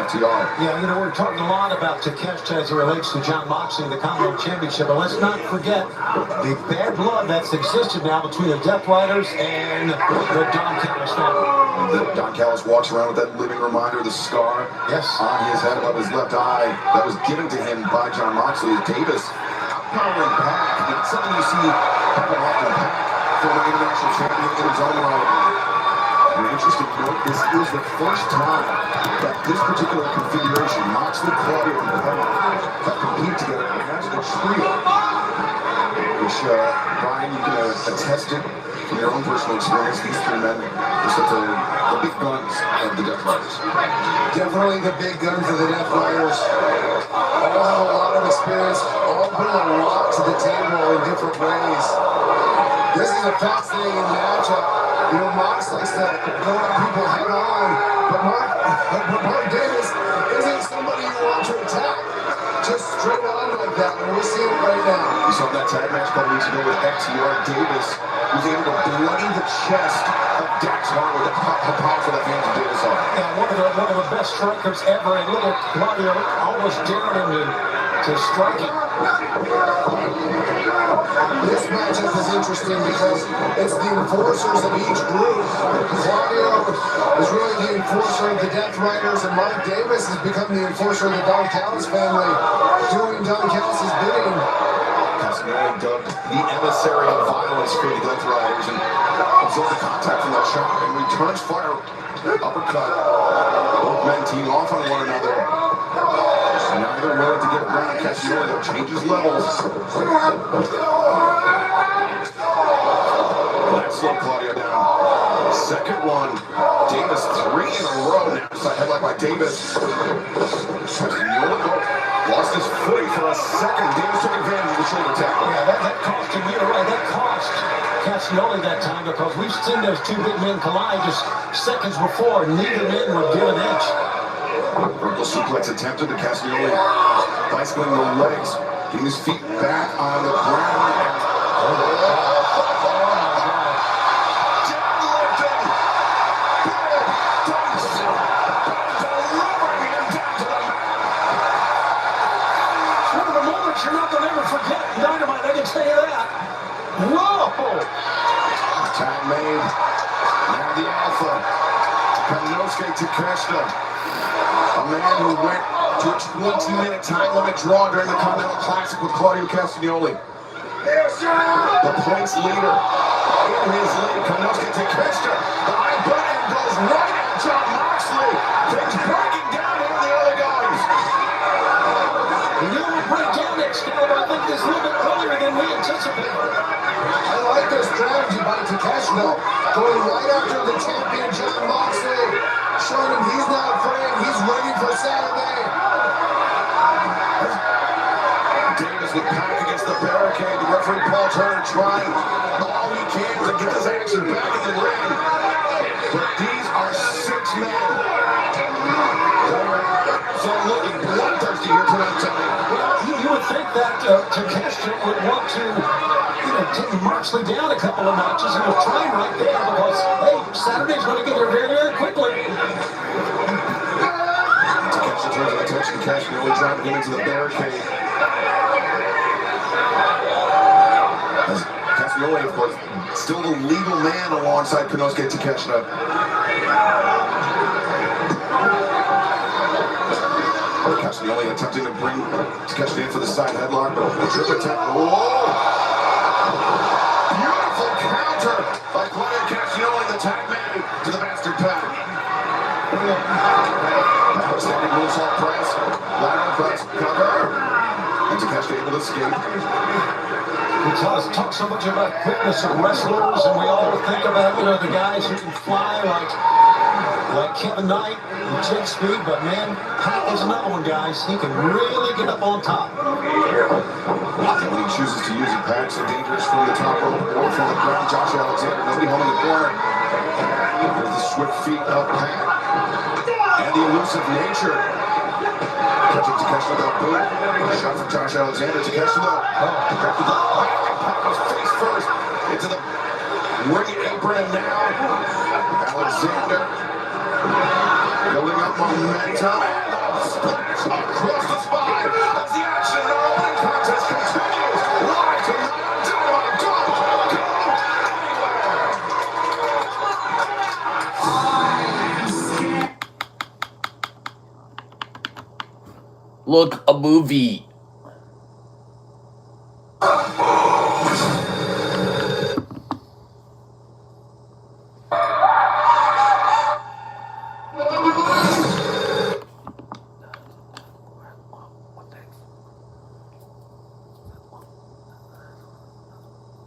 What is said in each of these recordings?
FTR. Yeah, you know, we're talking a lot about Takeshita as it relates to Jon Moxley in the Commonwealth Championship, but let's not forget the bad blood that's existed now between the Death Riders and the Don Callis family. Don Callis walks around with that living reminder, the scar on his head above his left eye that was given to him by Jon Moxley. Davis outpowering Pac. It's something you see happen often. Pac, former international champion in his own right. An interesting note, this is the first time that this particular configuration, Moxley, Claudio, and Pella, have competed together as a trio. Which, Brian, you can attest it from your own personal experience. These three men are such the big guns of the Death Riders. Definitely the big guns of the Death Riders. All have a lot of experience, all bring a lot to the table in different ways. This is a fascinating matchup. You know, Mox likes to go at people head on, but Mark Davis isn't somebody you want to attack just straight on like that, and we're seeing it right now. We saw that tag match a couple weeks ago with FTR. Davis was able to bloody the chest of Dax Harwood. How powerful that hands of Davis are. Yeah, one of the best strikers ever, and look at Claudio almost daring him to strike him. This matchup is interesting because it's the enforcers of each group. Claudio is really the enforcer of the Death Riders, and Mark Davis has become the enforcer of the Don Callis family, doing Don Callis' bidding. Castagnoli dubbed the emissary of violence for the Death Riders, and absorbed the contact from that shot and returns fire. Uppercut. Both men team off on one another. Neither willing to get around. Castagnoli though changes levels. That slowed Claudio down. Second one. Davis 3 in a row now. Side headlock by Davis. Castagnoli lost his footing for a second. Davis took advantage of the shoulder tackle. Yeah, that cost him. You're right. That cost Castagnoli that time because we've seen those two big men collide just seconds before. Neither man would give an inch. Vertical suplex attempted to Castagnoli, bicycling the legs, getting his feet back on the ground. It's one of the moments you're not going to ever forget. Dynamite, I can tell you that. Whoa! Tag made. Now the Alpha. Konosuke Takeshita. A man who went to a 20-minute time limit draw during the Continental Classic with Claudio Castagnoli. The points leader in his lead, Konosuke Takeshita. The high button goes right at Jon Moxley. Things breaking down here in the early goings. You know what break down Excalibur? I think this a little bit earlier than we anticipated. I like their strategy by Takeshita, going right after the champion Jon Moxley, showing him he's not afraid, he's ready for Saturday. Davis with Pac against the barricade. The referee Paul Turner trying all he can to get this action back in the ring. But these are 6 men. So looking bloodthirsty here tonight, Tony. Well, you would think that Takeshita would want to, take Moxley down a couple of notches. He was trying right there because, hey, Saturday's going to get here very, very quickly. Takeshita turns his attention. Castagnoli driving him into the barricade. As Castagnoli, of course, still the legal man alongside Konosuke Takeshita. Castagnoli attempting to bring Takeshita in for the side headlock. The trip attack. Whoa! Beautiful counter by Claudio Castagnoli, the tag man, to the bastard Pac. Outstanding moonsault press. Lateral press. Cover. And Takeshita able to escape. We talk so much about quickness of wrestlers, and we all think about, the guys who can fly like Kevin Knight and jet speed, but man, Pac is another one, guys. He can really get up on top. When he chooses to use it, Pac so dangerous from the top rope or from the ground. Josh Alexander, nobody home in the corner. There's the swift feet of Pac and the elusive nature. Catching Takeshita with a boot. Shot from Josh Alexander. Takeshita Pac goes face first into the ring apron, and now Alexander building up momentum. Look, a movie.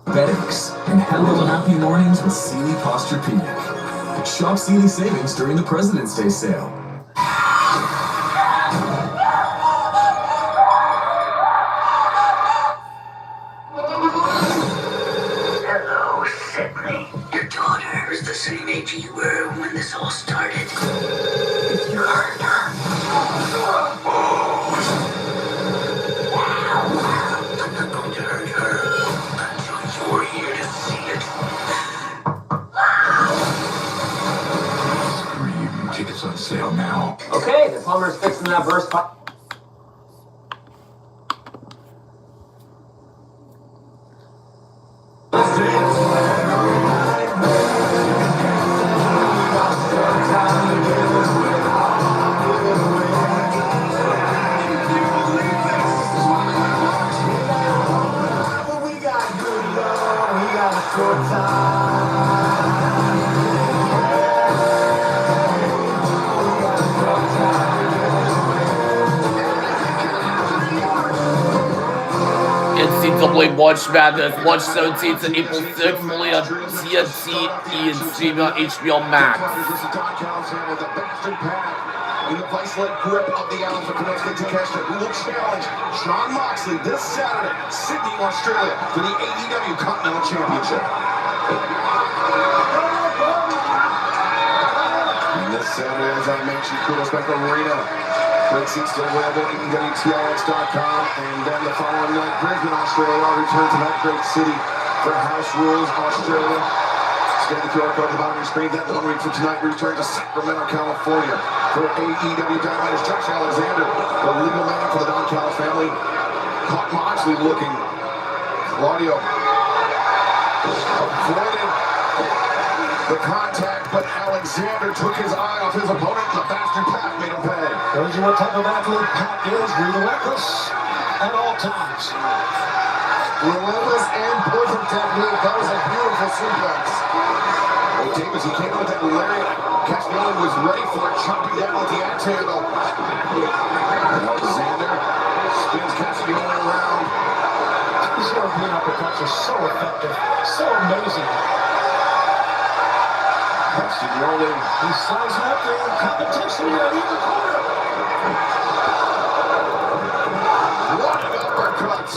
Diabetics and handle happy mornings with Sealy Posturepedic. Shop Sealy savings during the President's Day sale. Hello, Sydney. Your daughter is the same age you were when this all started. If you hurt her, I'm not going to hurt her until you're here to see it. Scream. Tickets on sale now. Okay, the plumber's fixing that burst pipe. NCAA March Madness, March 17th to April 6th, only on TNT and streaming on HBO Max. In the vice-led grip of the Alpha Connecticut Takeshita, who will challenge Jon Moxley this Saturday, Sydney, Australia, for the AEW Continental Championship. And this Saturday, as I mentioned, Coolspec Arena. Great seats still available at EWTLX.com. And then the following night, Brisbane, Australia. I'll return to that great city for House Rules, Australia. Scan the QR code at the bottom of your screen. That 1 week from tonight, we return to Sacramento, California for AEW Dynamite as Josh Alexander, the legal man for the Don Callis family, caught Moxley looking. Claudio avoided the contact, but Alexander took his eye off his opponent. The bastard Pat made him pay. Shows you what type of athlete Pat is. Relentless at all times. Relentless and perfect technique. That was a beautiful suplex. Oh, Davis, he came out with that lariat. Castagnoli was ready for it, chopping down with the axe handle. And Alexander spins Castagnoli around. These European uppercuts are so effective, so amazing. Castagnoli. He's sizing up the competition here in either corner. Running uppercuts.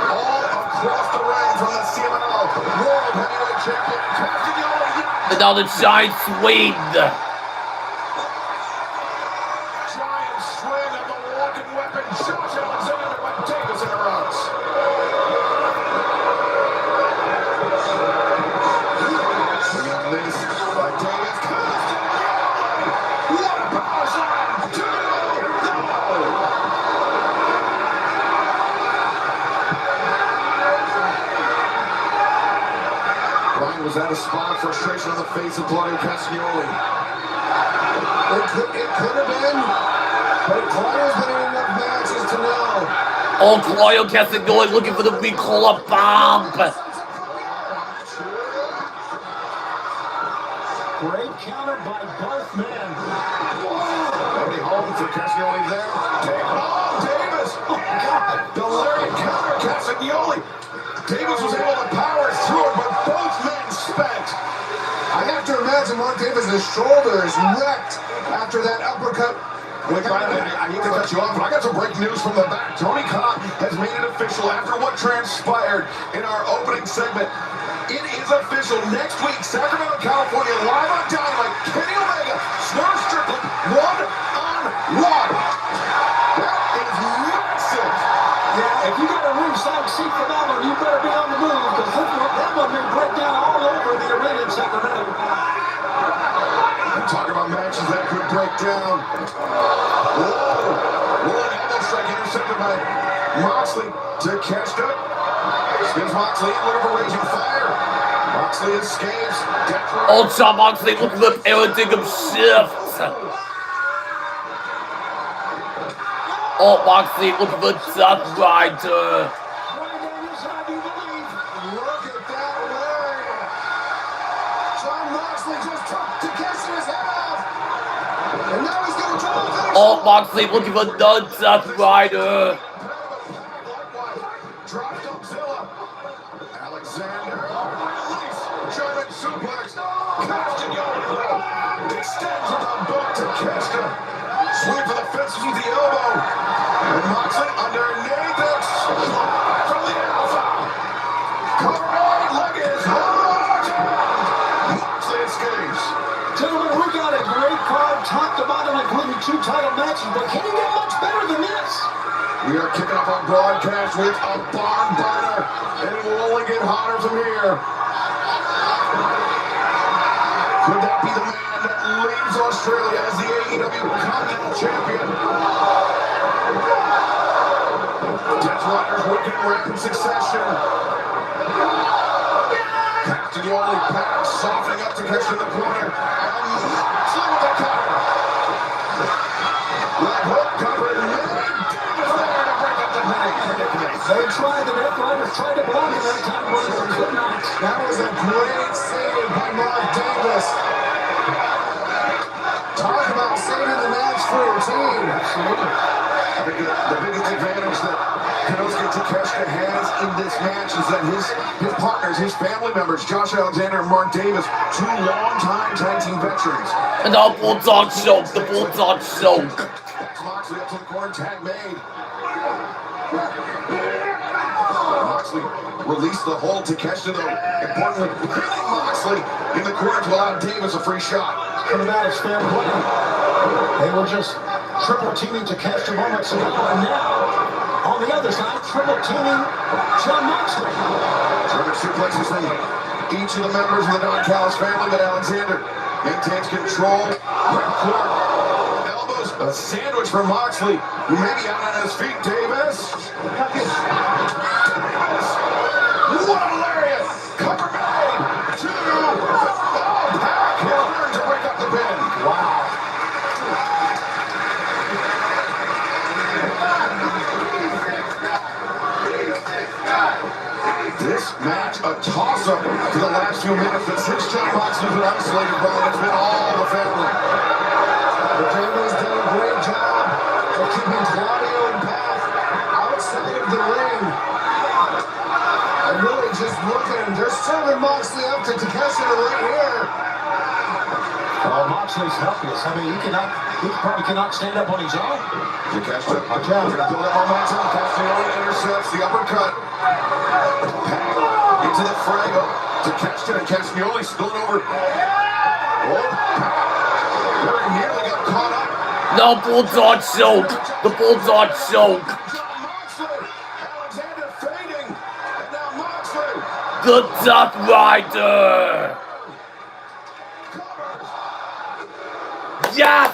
All across the ring from the CMLL World Heavyweight Champion Castagnoli. And now the giant swing. Giant swing of the walking weapon. Josh Alexander, but Davis interrupts. Swing on this by Davis. Castagnoli. What a power slam. 2-0. Ryan was at a spot of frustration on the face of Claudio Castagnoli. It could have been, but Claudio's been in enough matches to know. Oh, Claudio Castagnoli looking for the Ricola bomb. Great counter by both men. Nobody home for Castagnoli there. Davis! Oh, God! The lariat counter, Castagnoli. Davis was able to power through it, but both men spent. I have to imagine Mark Davis' shoulder is wrecked after that uppercut. Wait, Brian, I hate to cut you off, but I got some breaking news from the back. Tony Khan has made it official after what transpired in our opening segment. It is official. Next week, Sacramento, California, live on Dynamite. Kenny Omega, Swerve Strickland, one-on-one. That is massive. Yeah, if you got a ringside seat for that one, you better be on the move, because that one may break down all over the arena in Sacramento. Talk about matches that could break down. Whoa! One elbow strike intercepted by Moxley to Takeshita. Spins Moxley in, looking for raging fire. Moxley escapes. Oh, Jon Moxley looking for the paradigm shift. Oh, Moxley looking for Death Rider. Brian Daniels, I do believe. Look at that lariat. John Moxley just took Takeshi's head off. And now he's going to try to finish. Oh, Moxley looking for the Death Rider. Dropped Godzilla. Alexander. Release. German suplex. Castagnoli. Extends on the book to Kesta. Swing for the fences with the elbow. And Moxley underneath it. From the alpha. Cover right. Leg is hard. Moxley escapes. Gentlemen, we got a great card, top to bottom, including 2 title matches, but can you get much better than this? We are kicking off our broadcast with a barn burner, and it will only get hotter from here. Could that be the man that leaves Australia as the AEW Continental Champion? Death Riders working in rapid succession. Castagnoli pass, softening up to catch in the corner. And Moxley with the cover. Right hook cover and Davis there to break up the predicament. They tried, the Death Riders tried to block him that time, but they could not. That was a great save by Mark Davis. Talk about saving the match for your team. I think the biggest advantage that Konosuke Takeshita has in this match is that his partners, his family members, Josh Alexander and Mark Davis, 2 longtime tag team veterans. And the Bulldog choke, the Bulldog choke. Moxley up to the corner, tag made. Moxley released the hold to Takeshita though. Importantly, hitting Moxley in the corner to allow Davis a free shot. For the match, fair play. They were just triple teaming to catch moments ago, and now, on the other side, triple teaming John Moxley. German suplexes from each of the members of the Don Callis family, but Alexander maintains control. Right court. Elbows, a sandwich from Moxley, who may be out on his feet. Davis. What a lariat! Cover made! 2! Pack Hilton to break up the pin. Wow. This match a toss-up for the last few minutes, but since John Moxley's been isolated, Brian, it's been all the family. The family's done a great job of keeping Claudio and Pac outside of the ring. And really just looking, they're serving Moxley up to Takeshita right here. Well, Moxley's helpless. I mean, he probably cannot stand up on his own. Takeshita going to build up momentum. Castagnoli intercepts the uppercut. Pac into the fray. Takeshita and Castagnoli spilling over. Oh, Pac very nearly got caught up. The Bulldog choke, the Bulldog choke. John Moxley. Alexander fading. And now Moxley. The Death Rider. Covers. Yes!